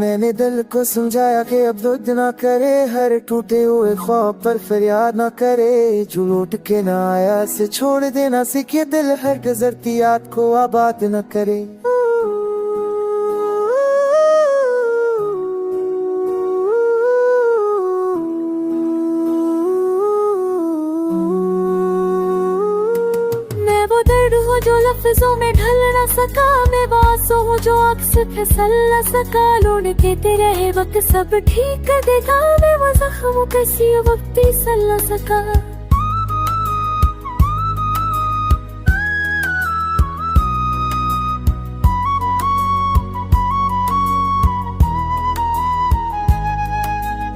मैंने दिल को समझाया कि अब दुर्द ना करे, हर टूटे हुए ख्वाब पर फरियाद ना करे। जो लौट के ना आया से छोड़ देना सीखे, दिल हर गुजरती याद को आबाद न करे। मैं वो दर्द हूँ जो लफ्जों में ढल न सका, मैं वो आंसू हूँ जो अक्सर फिसल न सका। लौट देते रहे वक्त सब ठीक कर देगा, मैं वो जख्म हूँ किसी वक्त भी सल न सका।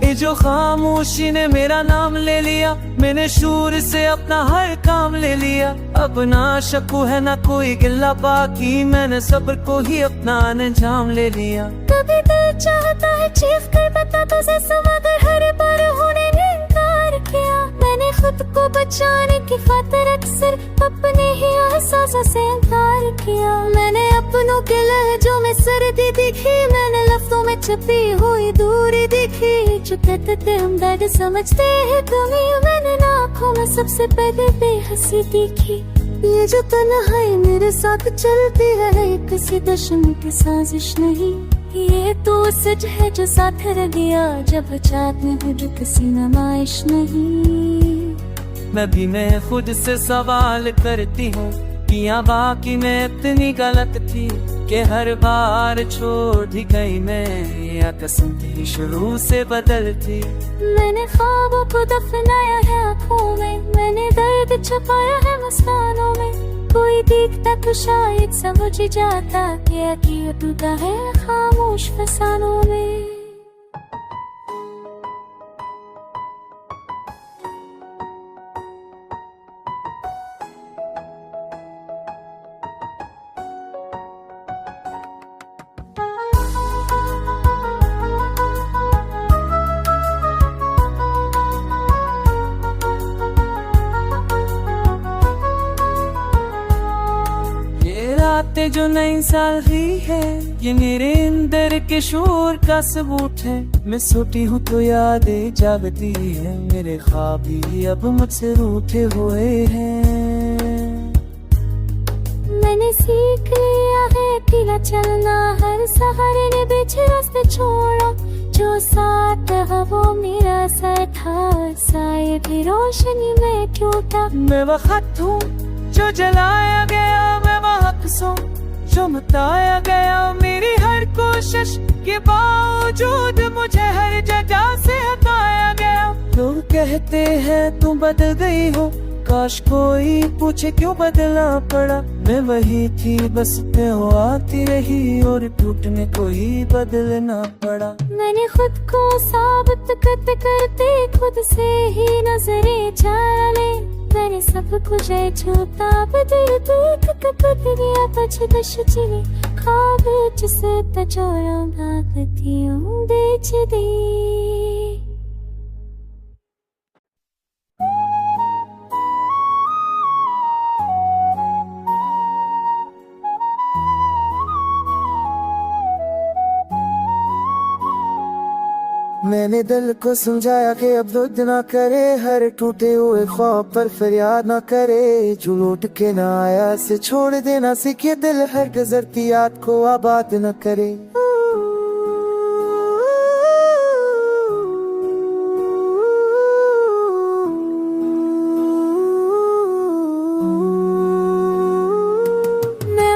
ये जो खामोशी ने मेरा नाम ले लिया, मैंने शूर से अपना हर काम ले लिया। अब ना शकू है ना कोई गिल्ला बाकी, मैंने सब्र को ही अपना अंजाम ले लिया। कभी दिल चाहता है चीख कर बता तुझे, मगर हर बार होने ने इनकार किया। मैंने खुद को बचाने की खातिर अक्सर अपने ही एहसासों से इनकार किया। मैंने अपनों के लहजों में सर्दी दिखी, मैंने लफ्जों में छुपी हुई दूरी दिखी। जो कहते थे हम दर्द समझते हैं तुम्हें, मैंने आँखों में सबसे पहले बेहसी देखी। ये जो तन्हाई मेरे साथ चलती है, किसी दुश्मन की साजिश नहीं। ये तो सच है जो साथ रह गया, जब चाहत में भी जो किसी नुमाइश नहीं। मैं खुद से सवाल करती हूँ, किया बाकी मैं इतनी गलत थी कि हर बार छोड़ दी गई मैं, या कसम थी शुरू से बदलती। मैंने ख्वाबों को दफनाया है आँखों में, मैंने दर्द छुपाया है मुस्कानों में। कोई देखता तो शायद समझ जाता कि टूटा है खामोश फसानों में। बातें जो नई साल ही है, ये मेरे अंदर के शोर का सबूत है। मैं सोती हूँ तो यादें जागती है, मेरे ख्वाब भी अब मुझसे रूठे हुए हैं। मैंने सीख लिया है अकेला चलना, हर सहारे ने बीच रास्ते छोड़ा। जो साथ रहा वो मेरा साथ था, साए भी रोशनी में टूटा। मैं वो खत हूँ जो जलाया गया, मैं वो अक्सों जो मिटाया गया। मेरी हर कोशिश के बावजूद मुझे हर जगह से हटाया गया। लोग कहते हैं तुम बदल गई हो, काश कोई पूछे क्यों बदलना पड़ा। मैं वही थी बस पे हो आती रही, और टूटने को ही बदलना पड़ा। मैंने खुद को साबित करते करते खुद से ही नजरें चाले। मैंने सब कुछ छूता बदल देख कपड़िया पछ दश चिनी, ख्वाब जिसे तजोरा भागती हूँ बेच दी। मैंने दिल को समझाया कि अब दुर्द ना करे, हर टूटे हुए ख्वाब पर फरियाद ना करे। जो लौट के ना आया से छोड़ देना सीखे, दिल हर गुजरती याद को आबाद न करे।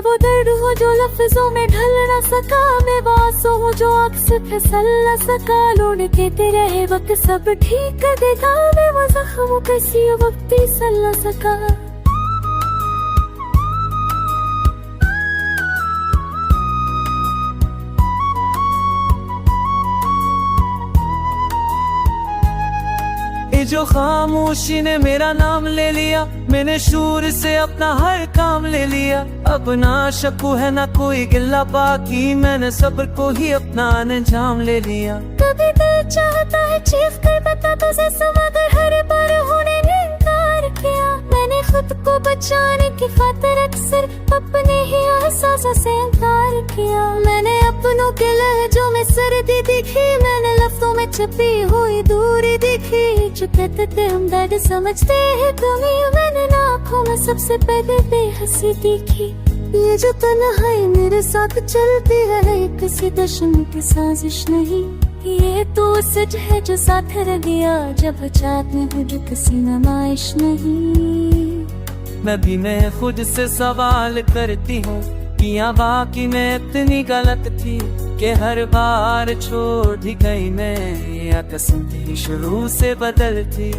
वो दर्द हो जो लफ्जों में ढल न सका, मैं वो आंसू हूँ जो अक्सर फिसल न सका। लौट देते रहे वक्त सब ठीक कर देगा, मैं वो जख्म हूँ किसी वक्त भी सल न सका। ये जो खामोशी ने मेरा नाम ले लिया, मैंने शूर से अपना हर काम ले लिया। अब ना शकू है ना कोई गिल्ला बाकी, मैंने सब्र को ही अपना अंजाम ले लिया। कभी दिल चाहता है चीख कर बता तुझे, मगर हर बार होने ने इनकार किया। मैंने खुद को बचाने की खातिर अक्सर अपने ही एहसासों से इनकार किया। मैंने अपनों के लहजों में सर्दी दिखी, मैंने लफ्जों में छपी हुई दूरी दिखी। जो कहते थे हम दर्द समझते हैं कमी, मैंने आँखों में सबसे पहले बेहसी दिखी। ये जो तन्हाई मेरे साथ चलती है, किसी दुश्मन की साजिश नहीं, ये तो सच है जो साथ रह गया जब चाहत में हुई किसी नुमाइश नहीं। मैं भी मैं खुद से सवाल करती हूँ, किया बाकी मैं इतनी गलत थी कि हर बार छोड़ दी गई मैं, या कसम थी शुरू से बदल थी।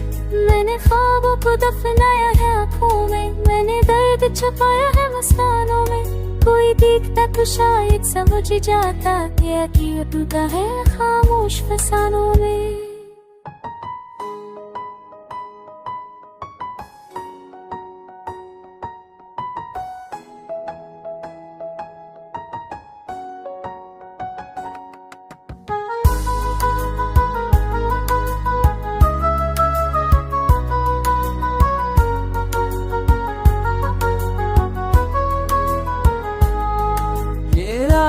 मैंने ख्वाबों को दफनाया है आँखों में, मैंने दर्द छुपाया है मुस्कानों में। कोई देखता तो शायद समझ जाता कि टूटा है खामोश फसानों में।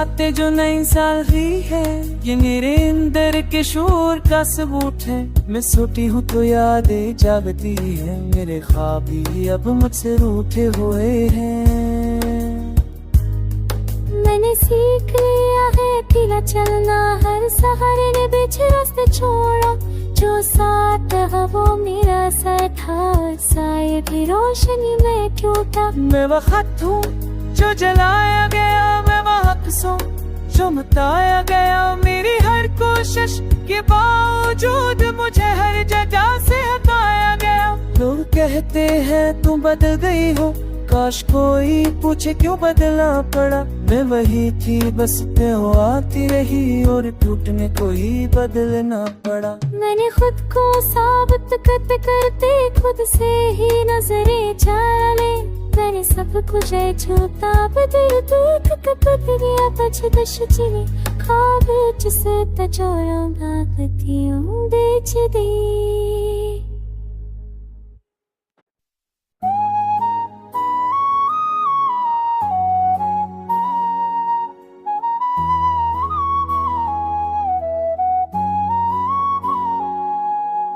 बातें जो नई साल हुई है, ये मेरे अंदर के शोर का सबूत है। मैं सोती हूँ तो यादें जागती है, मेरे ख्वाब भी अब मुझसे रूठे हुए हैं। मैंने सीख लिया है अकेला चलना, हर सहारे ने बीच रास्ते छोड़ा। जो साथ रहा वो मेरा साथ था, साए भी रोशनी में टूटा। मैं वो खत हूँ जो जलाया गया, मैं वो हक़्स हूँ जो मिटाया गया। मेरी हर कोशिश के बावजूद मुझे हर जगह से हटाया गया। लोग कहते हैं तुम बदल गई हो, काश कोई पूछे क्यों बदलना पड़ा। मैं वही थी बस वो आती रही और टूटने को ही बदलना पड़ा। मैंने खुद को साबित करते करते खुद से ही नजरें चाले। मैंने सब कुछ छूता बदल देख कर बदलिया बचदश जीवे, ख्वाब जिसे तजोरों भागतियों बेच दी।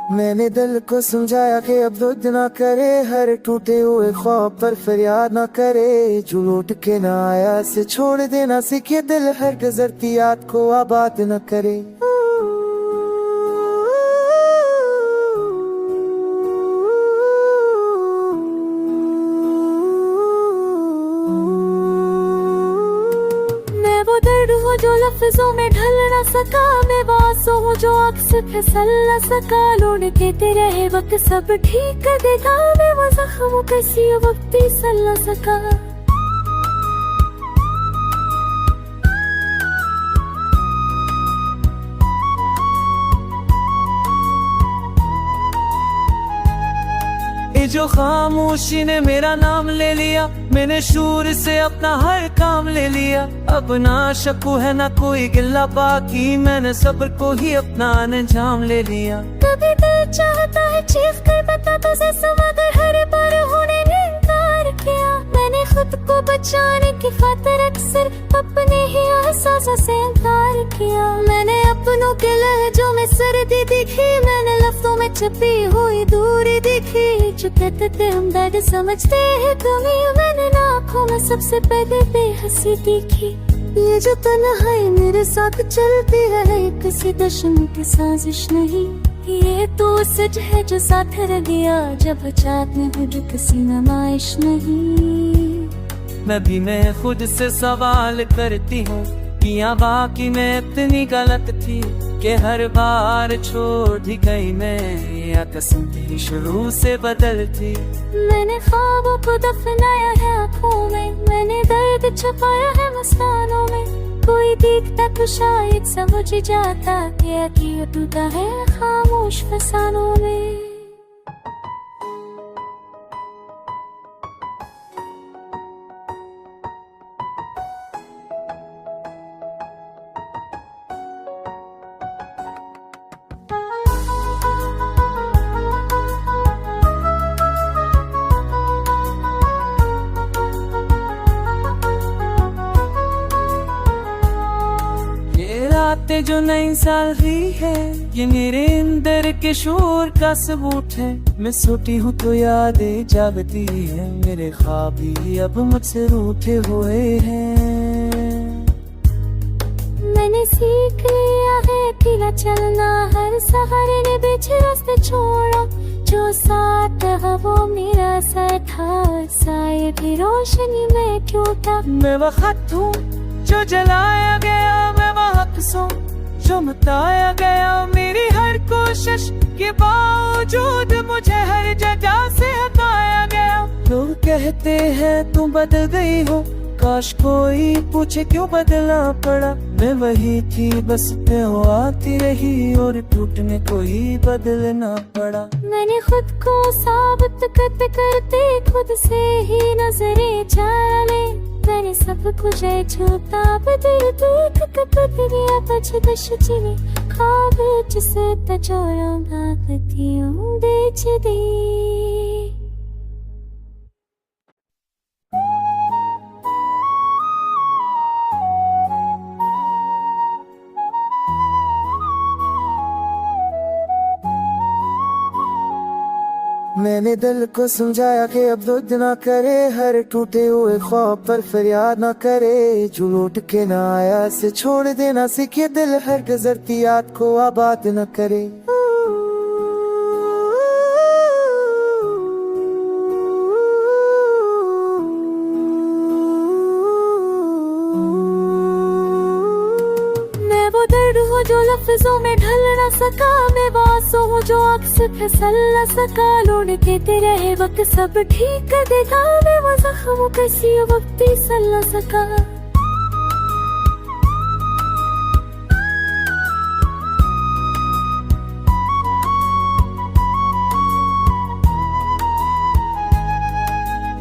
मैंने दिल को समझाया कि अब दुद ना करे, हर टूटे हुए ख्वाब पर फरियाद ना करे। जो लौट के ना आया से छोड़ देना सीखे, दिल हर गुजरती याद को आबाद न करे। जो लफ्जों में ढल न सका, मैं वासो हूँ जो अक्स फिसल न सका। लौट के रहे वक्त सब ठीक कर देगा, मैं वो जख्म किसी वक्त सल न सका। जो खामोशी ने मेरा नाम ले लिया, मैंने शूर से अपना हर काम ले लिया। अब ना शकू है ना कोई गिल्ला बाकी, मैंने सब्र को ही अपना अंजाम ले लिया। कभी दिल चाहता है चीख कर बता तुझे, मगर हर बार होने ने इनकार किया। मैंने खुद को बचाने की खातिर अक्सर अपने ही एहसासों से इनकार किया। मैंने अपनों के लहजों में सर्दी दिखी, मैंने लफ्जों में छपी हुई दूरी दिखी। जो कहते थे हम दर्द समझते हैं कमी, मैंने आँखों में सबसे पहले बेहसी दिखी। ये जो तन्हाई मेरे साथ चलती है, किसी दुश्मन की साजिश नहीं, ये तो सच है जो साथ रह गया जब चाहत में हुई किसी नुमाइश नहीं। मैं भी मैं खुद से सवाल करती हूँ, किया बाकी मैं इतनी गलत थी कि हर बार छोड़ दी गई मैं, या कसम थी शुरू से बदल थी। मैंने ख्वाबों को दफनाया है आँखों में, मैंने दर्द छुपाया है मुस्कानों में। कोई देखता तो शायद समझ जाता कि टूटा है खामोश फसानों में। रातें जो नई साल ही है, ये मेरे अंदर के शोर का सबूत है। मैं सोती हूँ तो यादें जागती है, मेरे ख्वाब भी अब मुझसे रूठे हुए हैं। मैंने सीख लिया है अकेला चलना, हर सहारे ने बीच रास्ते छोड़ा। जो साथ रहा वो मेरा साथ था, साए भी रोशनी में टूटा। मैं वो खत हूँ जो जलाया गया, मैं वो हक़्स हूँ जो मिटाया गया। मेरी हर कोशिश के बावजूद मुझे हर जगह से हटाया गया। लोग कहते हैं तुम बदल गई हो, काश कोई पूछे क्यों बदलना पड़ा। मैं वही थी बस मैं वो आती रही, और टूटने को ही बदलना पड़ा। मैंने खुद को साबित करते करते खुद से ही नजरें जाने। मैंने सब कुछ झूठा बदल देख कपड़िया बच चिनी खाब जिसे तजोरों भागतियों बेच दी। मैंने दिल को समझाया कि अब दुर्द ना करे, हर टूटे हुए ख्वाब पर फरियाद ना करे। जो लौट के ना आया से छोड़ देना सीखे, दिल हर गुजरती याद को आबाद न करे। मैं वो दर्द हूँ जो लफ्जों में ढल न सका, मैं वो आंसू हूँ जो अक्सर फिसल न सका। लौट के रहे वक्त सब ठीक कर देगा, मैं वो जख्म किसी वक्त सल न सका।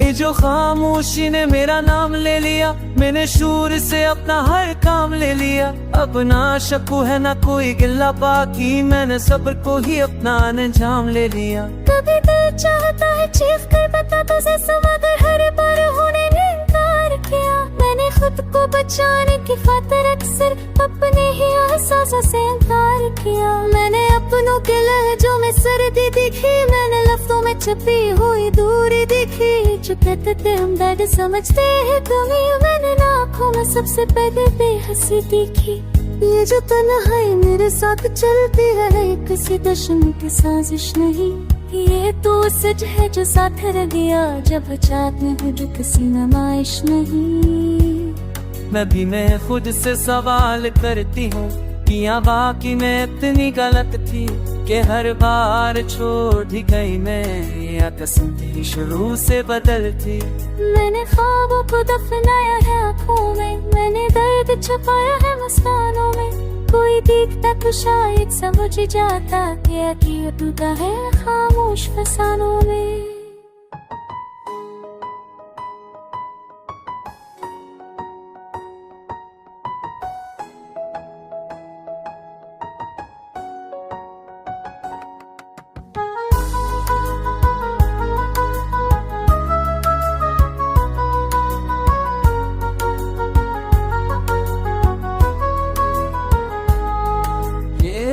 ये जो खामोशी ने मेरा नाम ले लिया, मैंने शूर से अपना हर काम ले लिया। अब ना शकू है ना कोई गिल्ला बाकी, मैंने सब्र को ही अपना अंजाम ले लिया। कभी दिल चाहता है चीख कर बता तुझे मगर हर बार होने ने इनकार किया। मैंने खुद को बचाने की खातिर अक्सर अपने ही एहसासों से इनकार किया। मैंने अपनों के लहजों में सर्दी दिखी, मैंने लफ्जों में छपी हुई दूरी दिखी। जो कहते थे हम दर्द समझते हैं तुम्हें, मैंने आँखों में सबसे पहले बेहसी दिखी। ये जो तन्हाई मेरे साथ चलती है, किसी दुश्मन की साजिश नहीं। ये तो सच है जो साथ रह गया, जब चाहत में भी किसी नुमाइश नहीं। मैं खुद से सवाल करती हूँ, किया बाकी मैं इतनी गलत थी कि हर बार छोड़ दी गई मैं, या कसम थी शुरू से बदलती। मैंने ख्वाबों को दफनाया है आँखों में, मैंने दर्द छुपाया है मुस्कानों में। कोई देखता तो शायद समझ जाता कि टूटा है खामोश फसानों में।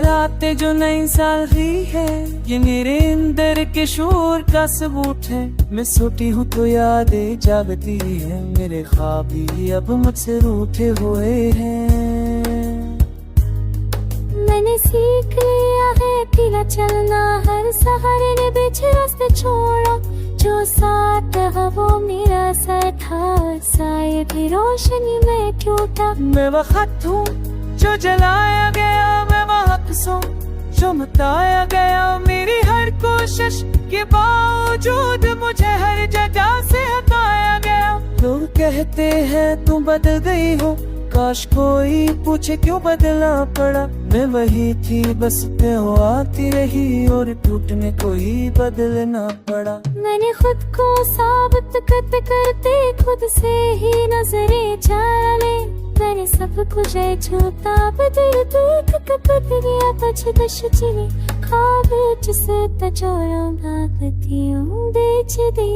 रातें जो नई साल ही है, ये मेरे अंदर के शोर का सबूत है। मैं सोती हूँ तो यादें जागती है, मेरे ख्वाब भी अब मुझसे रूठे हुए हैं। मैंने सीख लिया है अकेला चलना, हर सहारे ने बीच रास्ते छोड़ा। जो साथ रहा वो मेरा साथ था, साए भी रोशनी में टूटा। मैं वो खत हूँ जो जलाया गया, मैं वो हक़्स हूँ जो मिटाया गया। मेरी हर कोशिश के बावजूद मुझे हर जगह से हटाया गया। लोग कहते हैं तुम बदल गई हो, काश कोई पूछे क्यों बदलना पड़ा। मैं वही थी बस मैं वो आती रही, और टूटने को ही बदलना पड़ा। मैंने खुद को साबित करते करते खुद से ही नजरें जाने। मैंने सब कुछ झूठा बदल देख कपड़िया बच चिनी खाब जिसे तजोरों भागतियों बेच दी।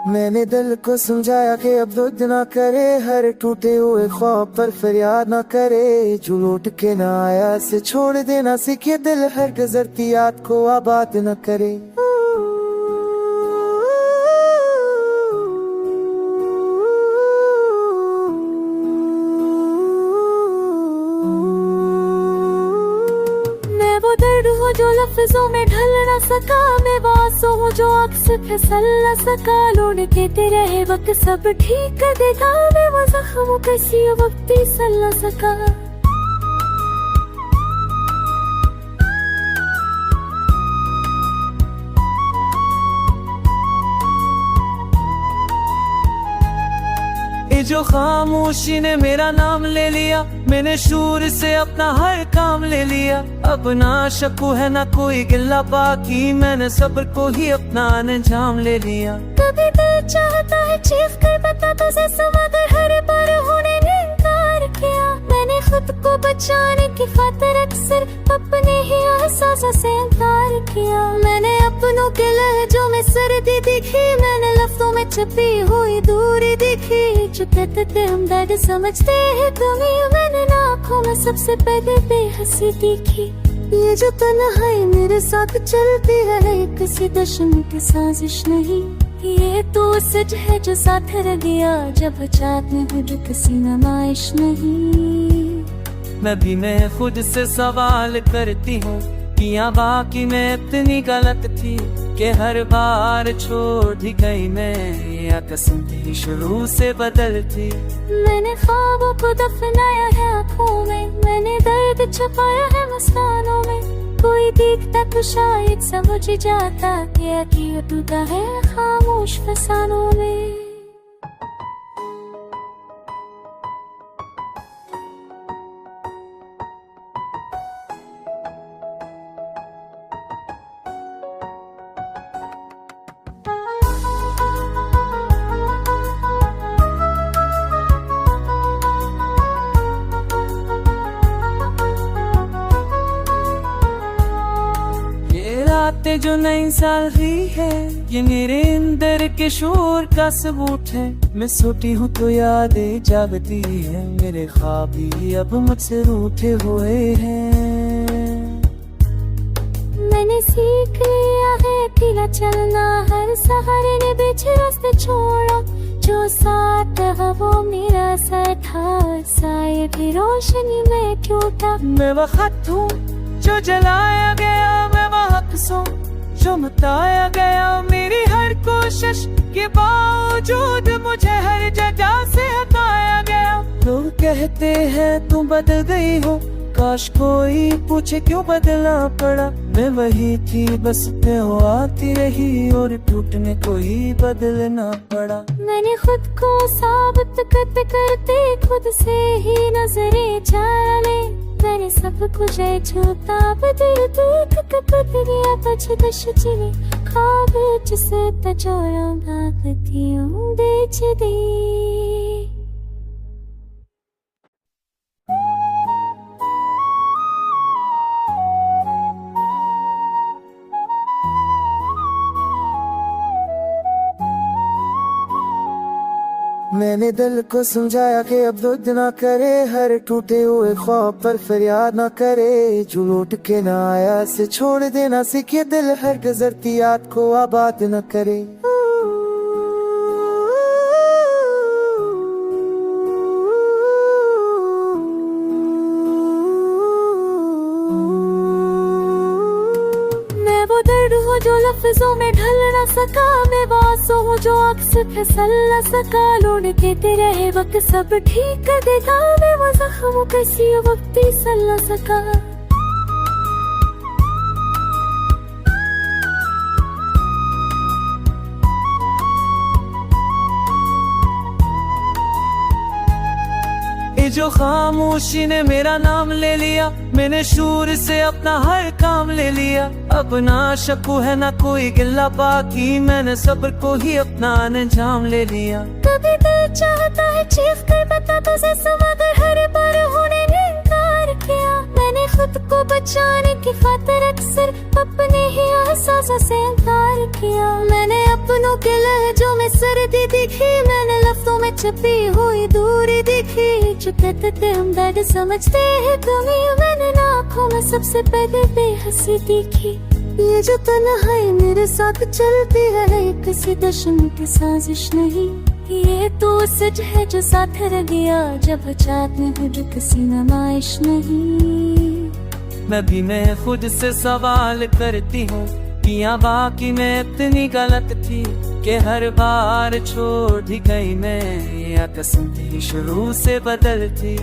मैंने दिल को समझाया कि अब दुर्द ना करे, हर टूटे हुए ख्वाब पर फरियाद ना करे। जो लौट के ना आया से छोड़ देना सीखे, दिल हर गुजरती याद को आबाद न करे। वो दर्द हो जो लफ्जों में ढल न सका, मैं वो आंसू हूँ जो अक्स फिसल न सका। लोड कहते रहे वक्त सब ठीक कर देगा, मैं वो जख्म किसी वक्त फिसल न सका। ये जो खामोशी ने मेरा नाम ले लिया, मैंने शूर से अपना हर काम ले लिया। अब ना शकू है ना कोई गिला बाकी, मैंने सब्र को ही अपना अंजाम ले लिया। कभी दिल चाहता है चीख कर बता तुझे मगर हर बार होने ने इनकार किया। मैंने खुद को बचाने की खातिर अक्सर अपने ही एहसासों से इनकार किया। मैंने अपनों के लहजों में सर्दी दिखी, मैंने लफ्जों में छपी हुई दूरी दिखी। जो कहते थे हम दर्द समझते हैं तुम्हें, मैंने आँखों में सबसे पहले बेहसी दिखी। ये जो तन्हाई मेरे साथ चलती है, किसी दुश्मन की साजिश नहीं। ये तो सच है जो साथ रह गया, जब चाहत में हुई किसी नुमाइश नहीं। मैं भी मैं खुद से सवाल करती हूँ, किया बाकी मैं इतनी गलत थी कि हर बार छोड़ दी गई मैं, या कसम थी शुरू से बदल थी। मैंने ख्वाबों को दफनाया है आँखों में, मैंने दर्द छुपाया है मुस्कानों में। कोई देखता तो शायद समझ जाता कि टूटा है खामोश फसानों में। बातें जो नई साल ही है, ये मेरे अंदर के शोर का सबूत है। मैं सोती हूँ तो यादें जागती है, मेरे ख्वाब भी अब मुझसे रूठे हुए हैं। मैंने सीख लिया है अकेला चलना, हर सहारे ने पीछे रास्ते छोड़ा। जो साथ रहा वो मेरा साथ था, साए भी रोशनी में टूटा। मैं वो खत हूँ जो जलाया गया, मैं वो अक्सों जो मिटाया गया। मेरी हर कोशिश के बावजूद मुझे हर जगह से हटाया गया। लोग कहते हैं तुम बदल गई हो, काश कोई पूछे क्यों बदलना पड़ा। मैं वही थी बस मैं आती रही, और टूटने को ही बदलना पड़ा। मैंने खुद को साबित करते करते खुद से ही नजरें चले। मैंने सब कुछ छूता बदल देख कर बदलिया बच चिली। ख्वाब जिसे तजोरा भागती हूँ बेच दी। मैंने दिल को समझाया कि अब दुर्द ना करे, हर टूटे हुए ख्वाब पर फरियाद ना करे। जो लौट के ना आया से छोड़ देना सीखे, दिल हर गुजरती याद को आबाद न करे। जो लफ्जों में ढल न सका, मैं वो आंसू हूँ जो अक्स फिसल न सका। लोड कहते रहे वक्त सब ठीक कर देगा, मैं वो जख्म किसी वक्त फिसल न सका। ये जो खामोशी ने मेरा नाम ले लिया, मैंने शूर से अपना हर काम ले लिया। अब ना शकू है ना कोई गिला बाकी, मैंने सब्र को ही अपना अंजाम ले लिया। कभी दिल चाहता है चीख कर बता तुझे मगर हर बार होने ने इनकार किया। मैंने खुद को बचाने की खातिर अक्सर अपने ही एहसासों से इनकार किया। मैंने अपनों के लहजों में सर्दी दिखी, मैंने लफ्जों में छपी हुई दूरी दिखी। जो कहते थे हम दर्द समझते हैं तुम्हें, मैंने ना आँखों में सबसे पहले बेहसी दिखी। ये जो तन्हाई मेरे साथ चलती है, ये किसी दुश्मन की साजिश नहीं, ये तो सच है जो साथ रह गया जब चाहत में भी किसी नुमाइश नहीं। मैं खुद से सवाल करती हूँ, किया बाकी मैं इतनी गलत थी कि हर बार छोड़ दी गई मैं, या कसम थी शुरू से बदलती।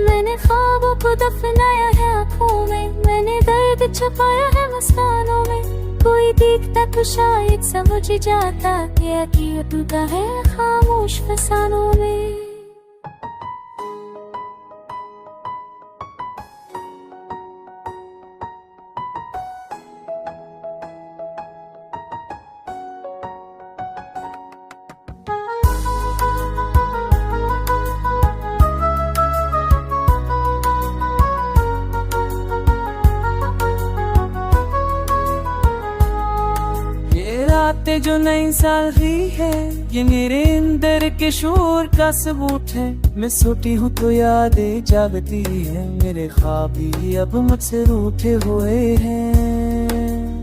मैंने ख्वाबों को दफनाया है आँखों में, मैंने दर्द छुपाया है मुस्कानों में। कोई देखता तो शायद समझ जाता कि ये टूटा है खामोश फसानों में। रातें जो नई साल ही है, ये मेरे अंदर के शोर का सबूत है। मैं सोती हूँ तो यादें जागती है, मेरे ख्वाब भी अब मुझसे रूठे हुए हैं।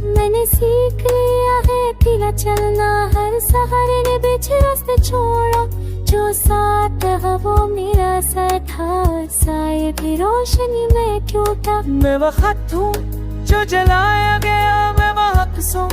मैंने सीख लिया है अकेला चलना, हर सहारे ने पीछे रास्ते छोड़ा। जो साथ था वो मेरा साथ था, साए भी रोशनी में टूटा। मैं वो खत हूँ जो जलाया गया, मैं वो हक़्स हूँ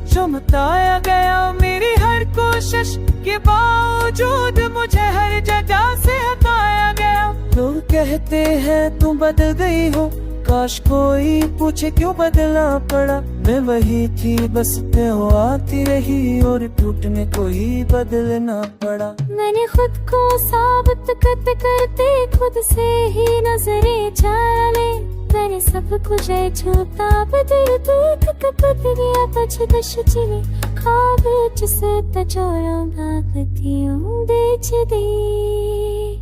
जो मिटाया गया। मेरी हर कोशिश के बावजूद मुझे हर जगह से हटाया गया। लोग कहते हैं तुम बदल गई हो, काश कोई पूछे क्यों बदलना पड़ा। मैं वही थी बस वो आती रही और टूटने को ही बदलना पड़ा। मैंने खुद को साबित करते करते खुद से ही नजरें चुरा ली। मैंने सब कुछ छूता बदल देख बदलिया तुझ दश जीवी ख्वाब जिसे तजोरों भागती हूँ बेच दी।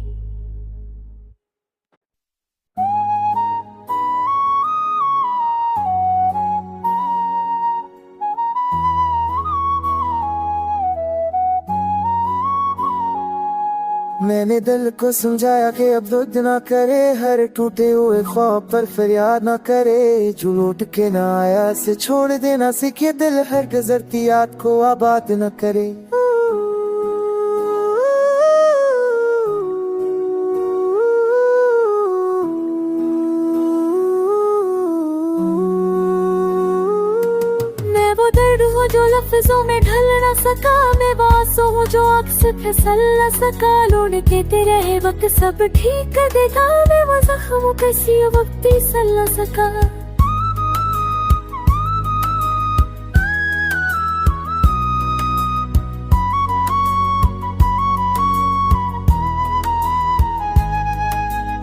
मैंने दिल को समझाया कि अब दुर्द ना करे, हर टूटे हुए ख्वाब पर फरियाद ना करे। जो लौट के ना आया से छोड़ देना सीखे, दिल हर गुजरती याद को आबाद न करे। मैं वो दर्द हूँ जो लफ्जों में ढल न सका, मैं वो आंसू हूँ जो अक्सर फिसल न सका। लौट देते रहे वक्त सब ठीक कर देगा, मैं वो जख्म किसी वक्त सल न सका।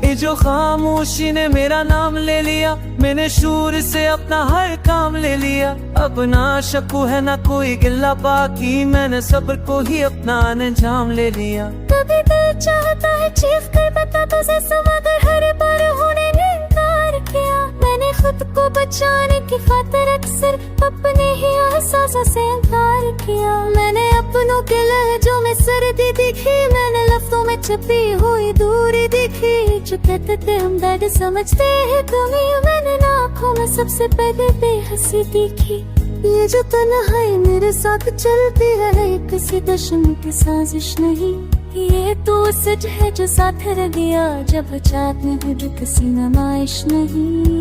ये जो खामोशी ने मेरा नाम ले लिया, मैंने शूर से अपना हर काम ले लिया। अब ना शकू है ना कोई गिला बाकी, मैंने सब्र को ही अपना अंजाम ले लिया। कभी दिल चाहता है चीख कर बता तुझे मगर हर बार होने ने इनकार किया। मैंने खुद को बचाने की खातिर अक्सर अपने ही एहसासों से इनकार किया। मैंने अपनों के लहजों में सर्दी दिखी, मैंने लफ्जों में छपी हुई दूरी दिखी। जो कहते थे हम दर्द समझते हैं तुम्हें, मैंने ना आँखों में सबसे पहले बेहसी दिखी। ये जो तन्हाई मेरे साथ चलती है, ये किसी दुश्मन की साजिश नहीं, ये तो सच है जो साथ रह गया जब चाहत में भी किसी नुमाइश नहीं।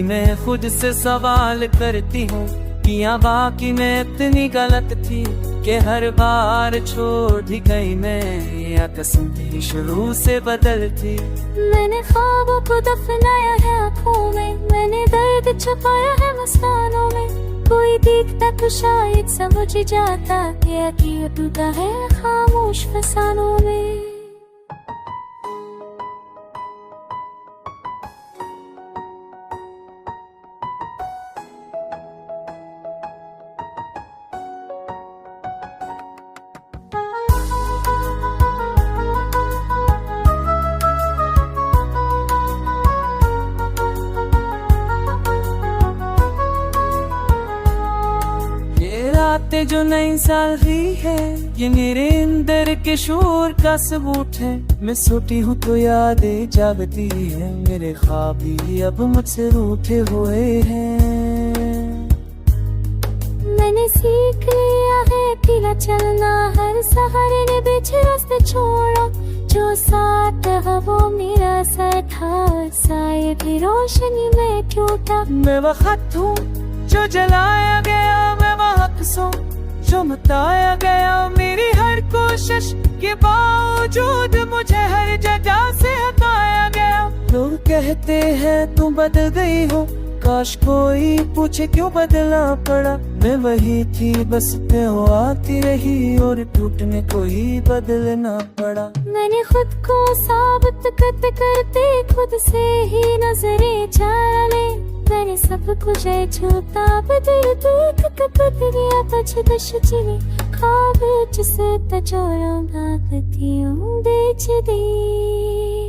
मैं खुद से सवाल करती हूँ, किया बाकी मैं इतनी गलत थी कि हर बार छोड़ दी गई मैं, या कसम थी शुरू से बदलती। मैंने ख्वाबों को दफनाया है आँखों में, मैंने दर्द छुपाया है मुस्कानों में। कोई देखता तो शायद समझ जाता कि ये टूटा है खामोश फसानों में। बातें जो नई सालगी है, ये मेरे अंदर के शोर का सबूत है। मैं सोती हूँ तो यादें जागती है, मेरे ख्वाब भी अब मुझसे रूठे हुए हैं। मैंने सीख लिया है अकेला चलना, हर सहारे ने बीच रास्ते छोड़ा। जो साथ रहा वो मेरा साथ था, साए भी रोशनी में टूटा। मैं वह खत हूँ जो जलाया गया, मैं वह अक्स हूँ जो मिटाया गया। मेरी हर कोशिश के बावजूद मुझे हर जगह से हटाया गया। लोग कहते हैं तुम बदल गई हो, काश कोई पूछे क्यों बदलना पड़ा। मैं वही थी बस वो आती रही, और टूटने को ही बदलना पड़ा। मैंने खुद को साबित करते करते खुद से ही नजरें जाले। मैंने सब कुछ छूता बदल दूत कपड़िया पछ दशचिनी खाब जिसे तजोरों भागती हूँ बेच दी।